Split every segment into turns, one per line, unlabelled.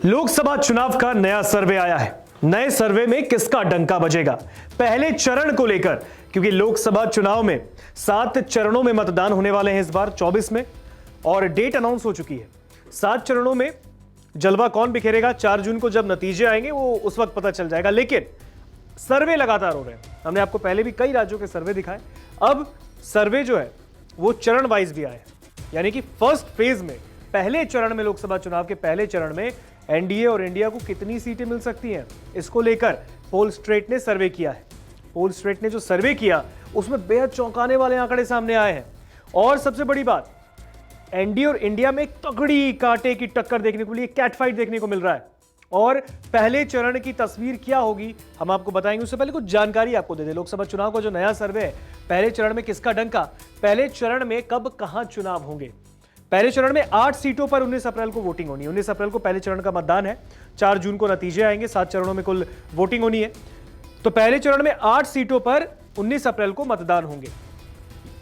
लोकसभा चुनाव का नया सर्वे आया है। नए सर्वे में किसका डंका बजेगा पहले चरण को लेकर, क्योंकि लोकसभा चुनाव में 7 चरणों में मतदान होने वाले हैं इस बार 24 में, और डेट अनाउंस हो चुकी है। 7 चरणों में जलवा कौन बिखेरेगा 4 जून को जब नतीजे आएंगे वो उस वक्त पता चल जाएगा। लेकिन सर्वे लगातार हो रहे हैं। हमने आपको पहले भी कई राज्यों के सर्वे दिखाए। अब सर्वे जो है वो चरण वाइज भी आए, यानी कि फर्स्ट फेज में पहले चरण में, लोकसभा चुनाव के पहले चरण में एनडीए और इंडिया को कितनी सीटें मिल सकती हैं, इसको लेकर पोलस्ट्रेट ने सर्वे किया है। पोलस्ट्रेट ने जो सर्वे किया उसमें बेहद चौंकाने वाले आंकड़े सामने आए हैं। और सबसे बड़ी बात, एनडीए और इंडिया में एक तगड़ी कांटे की टक्कर देखने को मिली, कैट फाइट देखने को मिल रहा है। और पहले चरण की तस्वीर क्या होगी हम आपको बताएंगे। उससे पहले कुछ जानकारी आपको दे दें। लोकसभा चुनाव का जो नया सर्वे है, पहले चरण में किसका डंका, पहले चरण में कब कहां चुनाव होंगे। पहले चरण में 8 सीटों पर 19 अप्रैल को वोटिंग होनी है। 19 अप्रैल को पहले चरण का मतदान है, 4 जून को नतीजे आएंगे। 7 चरणों में कुल वोटिंग होनी है। तो पहले चरण में 8 सीटों पर 19 अप्रैल को मतदान होंगे।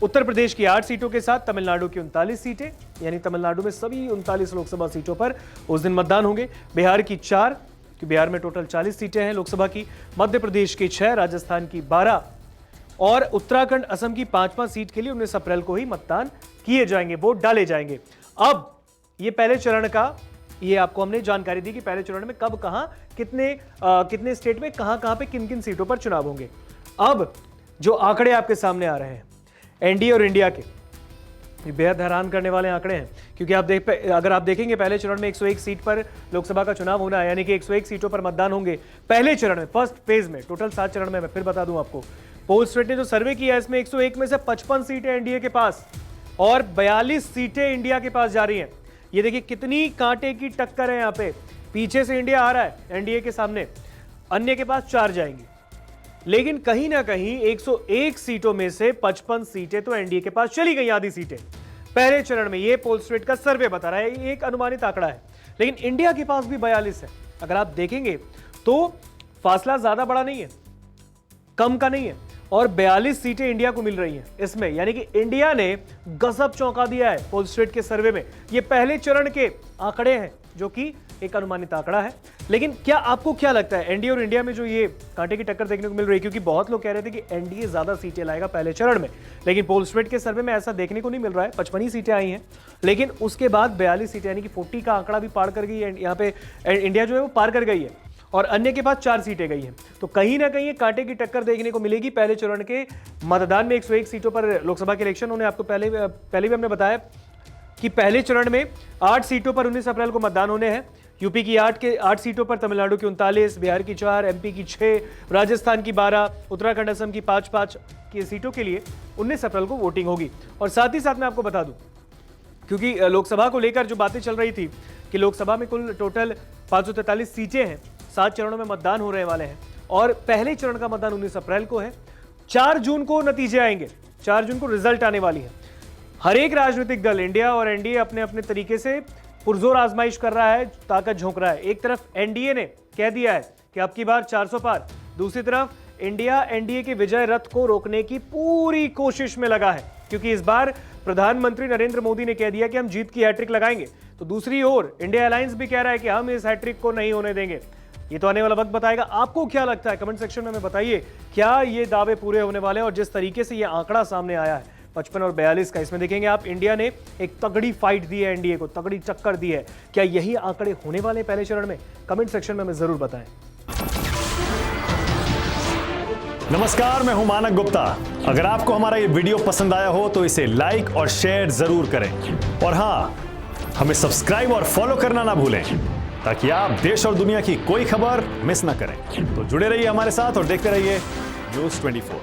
उत्तर प्रदेश की 8 सीटों के साथ तमिलनाडु की 39 सीटें, यानी तमिलनाडु में सभी 39 लोकसभा सीटों पर उस दिन मतदान होंगे। बिहार की 4, कि बिहार में टोटल 40 सीटें हैं लोकसभा की। मध्य प्रदेश की 6, राजस्थान की 12 और उत्तराखंड, असम की 5-5 सीट के लिए 19 अप्रैल को ही मतदान किए जाएंगे, वोट डाले जाएंगे। अब ये पहले चरण का, ये आपको हमने जानकारी दी कि पहले चरण में कब कहां कितने स्टेट में कहां पे किन किन सीटों पर चुनाव होंगे। अब जो आंकड़े आपके सामने आ रहे हैं एनडीए और इंडिया के, ये बेहद हैरान करने वाले आंकड़े हैं। क्योंकि अगर आप देखेंगे पहले चरण में 101 सीट पर लोकसभा का चुनाव होना है, यानी कि 101 सीटों पर मतदान होंगे पहले चरण में, फर्स्ट फेज में। टोटल 7 चरण में, मैं फिर बता दूं आपको, पोलस्ट्रेट ने जो सर्वे किया है इसमें 101 में से 55 सीटें एनडीए के पास और 42 सीटें इंडिया के पास जा रही हैं। ये देखिए कितनी कांटे की टक्कर है यहाँ पे। पीछे से इंडिया आ रहा है एनडीए के सामने, अन्य के पास 4 जाएंगी। लेकिन कहीं ना कहीं 101 सीटों में से 55 सीटें तो एनडीए के पास चली गई, आधी सीटें पहले चरण में। ये पोलस्ट्रेट का सर्वे बता रहा है, ये एक अनुमानित आंकड़ा है। लेकिन इंडिया के पास भी 42 है। अगर आप देखेंगे तो फासला ज्यादा बड़ा नहीं है, कम का नहीं है, और 42 सीटें इंडिया को मिल रही हैं इसमें, यानी कि इंडिया ने गजब चौंका दिया है पोलस्ट्रेट के सर्वे में। ये पहले चरण के आंकड़े हैं, जो कि एक अनुमानित आंकड़ा है। लेकिन क्या आपको क्या लगता है, एनडीए और इंडिया में जो ये कांटे की टक्कर देखने को मिल रही है, क्योंकि बहुत लोग कह रहे थे कि एनडीए ज्यादा सीटें लाएगा पहले चरण में, लेकिन पोलस्ट्रेट के सर्वे में ऐसा देखने को नहीं मिल रहा है। 55 ही सीटें आई हैं, लेकिन उसके बाद 42 सीटें, यानी कि 40 का आंकड़ा भी पार कर गई है। यहाँ पे इंडिया जो है वो पार कर गई है और अन्य के पास 4 सीटें गई हैं। तो कहीं ना कहीं कांटे की टक्कर देखने को मिलेगी पहले चरण के मतदान में। 101 सीटों पर लोकसभा के इलेक्शन होने, आपको पहले भी हमने बताया कि पहले चरण में 8 सीटों पर 19 अप्रैल को मतदान होने हैं। यूपी की 8 सीटों पर, तमिलनाडु की 39, बिहार की 4, एमपी की 6, राजस्थान की 12, उत्तराखंड, असम की 5-5 की सीटों के लिए 19 अप्रैल को वोटिंग होगी। और साथ ही साथ मैं आपको बता दूं, क्योंकि लोकसभा को लेकर जो बातें चल रही थी कि लोकसभा में कुल टोटल 543 सीटें हैं, 7 चरणों में मतदान होने वाले हैं और पहले चरण का मतदान 19 अप्रैल को है। 4 जून को नतीजे आएंगे, 4 जून को रिजल्ट आने वाली है। हर एक राजनीतिक दल, इंडिया और एनडीए, अपने अपने तरीके से पुरजोर आजमाइश कर रहा है, ताकत झोंक रहा है। एक तरफ एनडीए ने कह दिया है कि अब की बार 400 पार, दूसरी तरफ इंडिया एनडीए के विजय रथ को रोकने की पूरी कोशिश में लगा है, क्योंकि इस बार प्रधानमंत्री नरेंद्र मोदी ने कह दिया कि हम जीत की हैट्रिक लगाएंगे। तो दूसरी ओर इंडिया अलायंस भी कह रहा है कि हम इस हैट्रिक को नहीं होने देंगे। ये तो आने वाला वक्त बताएगा। आपको क्या लगता है, कमेंट सेक्शन में हमें बताइए, क्या ये दावे पूरे होने वाले हैं। और जिस तरीके से ये आंकड़ा सामने आया है 55 और 42 का, इसमें देखेंगे आप इंडिया ने एक तगड़ी फाइट दी है, एनडीए को तगड़ी टक्कर दी है। क्या यही आंकड़े होने वाले पहले चरण में? कमेंट सेक्शन में हमें जरूर बताएं।
नमस्कार, मैं हूं मानक गुप्ता। अगर आपको हमारा ये वीडियो पसंद आया हो तो इसे लाइक और शेयर जरूर करें, और हाँ, हमें सब्सक्राइब और फॉलो करना ना भूलें, ताकि आप देश और दुनिया की कोई खबर मिस ना करें। तो जुड़े रहिए हमारे साथ और देखते रहिए News 24।